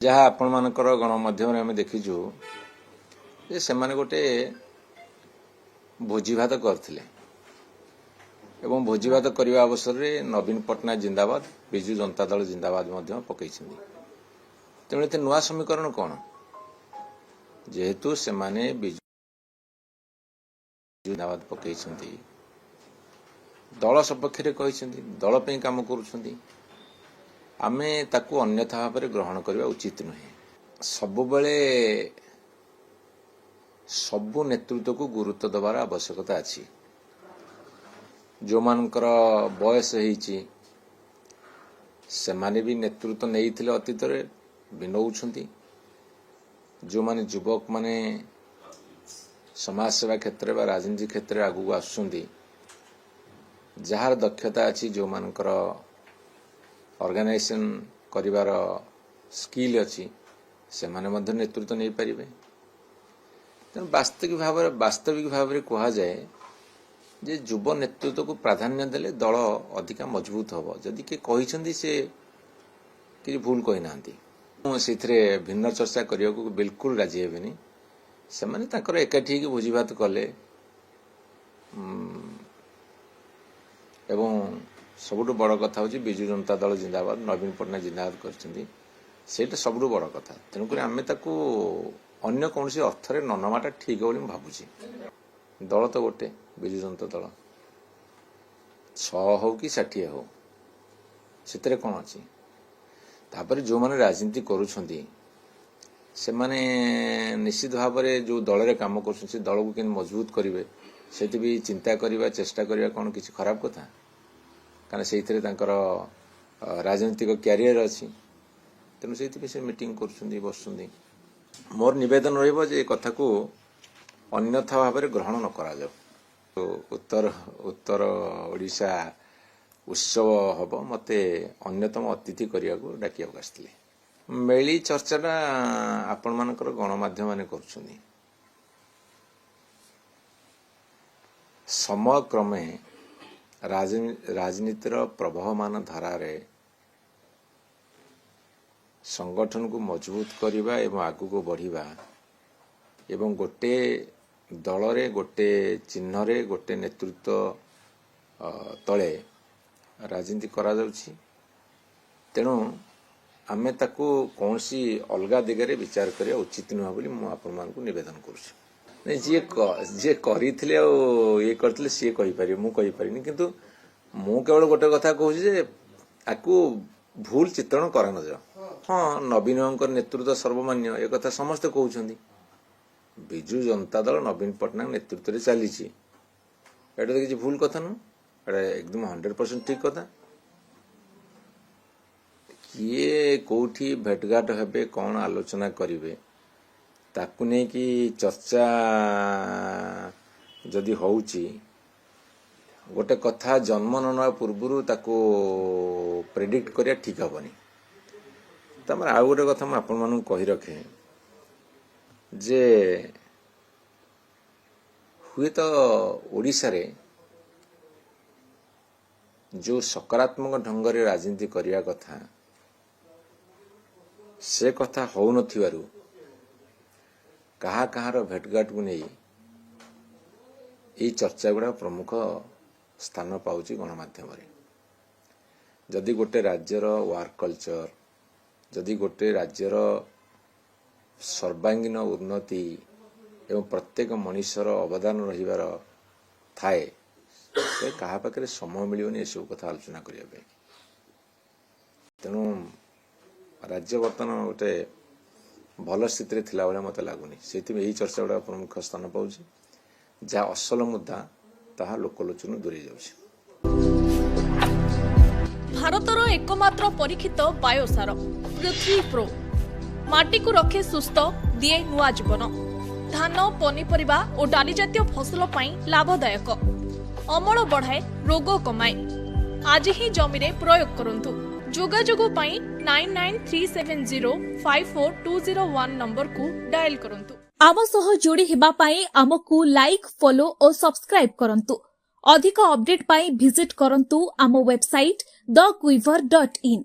जहाँ आपण मानकर गणमाध्यम आम देखीचु से गोटे भोजीभात करथिले एवं भोजीभात करने अवसर में नवीन पट्टनायक जिंदाबाद विजु जनता दल जिंदाबाद पकई तेणु ये नुआ समीकरण कौन जेहेतु से विजु जिंदाबाद पकई दल सपक्ष दल पे काम करुँच आमे ताकू अन्यथा भाव में ग्रहण करने उचित नुहे सबुबले सबु नेतृत्व को गुरुत्व दबार आवश्यकता अच्छी जो मानकर बयस से माने भी नेतृत्व नहीं थिले अतीत भी नौछंती जो माने युवक माने समाज सेवा क्षेत्र में राजनीति क्षेत्र में आगू आसुंदी जार दक्षता अच्छी जो मानकर ऑर्गेनाइजेशन करिवार स्किल अच्छी से माने मध्य नेतृत्व नहीं पारिबे तेणु वास्तविक भाव में कहा जाए जे युव नेतृत्व को प्राधान्य देले दल अधिका मजबूत हम जदि किए कहते से कि भूल कही ना से भिन्न चर्चा करने को बिल्कुल राजी हेबेनी से माने ताकर एकाठी भोजीभात कले एवं सबुठ बड़ कथा हूँ विजु जनता दल जिंदाबाद नवीन पट्टनायक जिंदाबाद कर सबुठ बड़ कथा तेणुक आम ताकू अन्य कौन अर्थ न नवाटा ठीक बोली भावुची दल तो गोटे विजु जनता दल 6 हो कि 60 हो से कौन अच्छी तापर जो मैंने राजनीति करुँच से माने निश्चित भाव में जो दल में कम कर दल को केन मजबूत करेंगे से भी चिंता करवा चेष्टा करवा कौन किसी खराब कथा कारण से राजनीतिक क्यारियर अच्छी तेणु से मीटिंग कर बस मोर निवेदन रे कथा को अन्यथा भाव में ग्रहण न करा जाओ तो उत्तर ओडिशा उत्सव हम मते अन्यतम अतिथि करने को डाकिया आसते मेली चर्चाटा आपण मानकर गणमाध्यम माने कर समय क्रमे राजनीतिर प्रवाहमान धारा संगठन को मजबूत करवा एवं आगू को बढ़िबा एवं गोटे दल रे गोटे चिन्ह रे गोटे नेतृत्व तले राजनीति करा जाउछि तेणु आमे ताकू कौन सी अलगा दिगरे विचार करिया उचित नुह बोली मु आपण मानकू निवेदन करूछि जे करिथिले ये करथिले सी कहि पारि मु कहि पारिनी किंतु मु केवल गोटे कथा कहूछि जे आकू भूल चित्रण करा न जाओ हाँ नवीन नेतृत्व सर्वमान्य एक कथा समस्ते कहउछंदी विजु जनता दल नवीन पट्टनायक नेतृत्व रे चली एटा तो किसी भूल कथा नु एटा एकदम 100% ठीक कथा किए कोठी भेटघाट हेबे कौन आलोचना करिवे ताकू नहीं कि चर्चा जदि होउची गोटे कथा जन्म न पूर्व ताकू प्रेडिक्ट करिया ठीक हेबनी तमर आ गोटे कथा मैं आपण मानू कहि रखे जे हुए तो ओडिशा रे जो सकारात्मक ढंग रे राजनीति करिया कथा से कथा हो नथिवारु कहा कहार भेटघाट को नहीं ये चर्चा गुड़ा प्रमुख स्थान पाउची गणमाध्यम जदि गोटे राज्यर वर्क कल्चर जदि गोटे राज्यर सर्वांगीन उन्नति एवं प्रत्येक मनुष्यर अवदान रहिबार थाए कहा पाखे समय मिलनी ये सब कथा आलोचना करने तेणु राज्य बर्तमान गोटे भल स्थिति थिला भाया मत लगुनि से चर्चा गुड़ा प्रमुख स्थान पाँच जहाँ असल मुद्दा ताहा लोकलोचन दूरे जाउछि। भारतर एकमात्र परीक्षित बायोसार पृथ्वी प्रो माटी को रखे सुस्थ दिए नुआ जीवन धान पनीपरिबा और डाली जातीय फसल पाई लाभदायक अमल बढ़ाए रोग कमाए आज ही जमी रे प्रयोग करंतु जोगाजोग पाई 9937054201 नंबर को डायल करंतु आम सह जोड़ी हेबा पाई आमको लाइक फॉलो और सब्सक्राइब करंतु अधिक अपडेट पाई विजिट करंतु आम वेबसाइट thequiver.in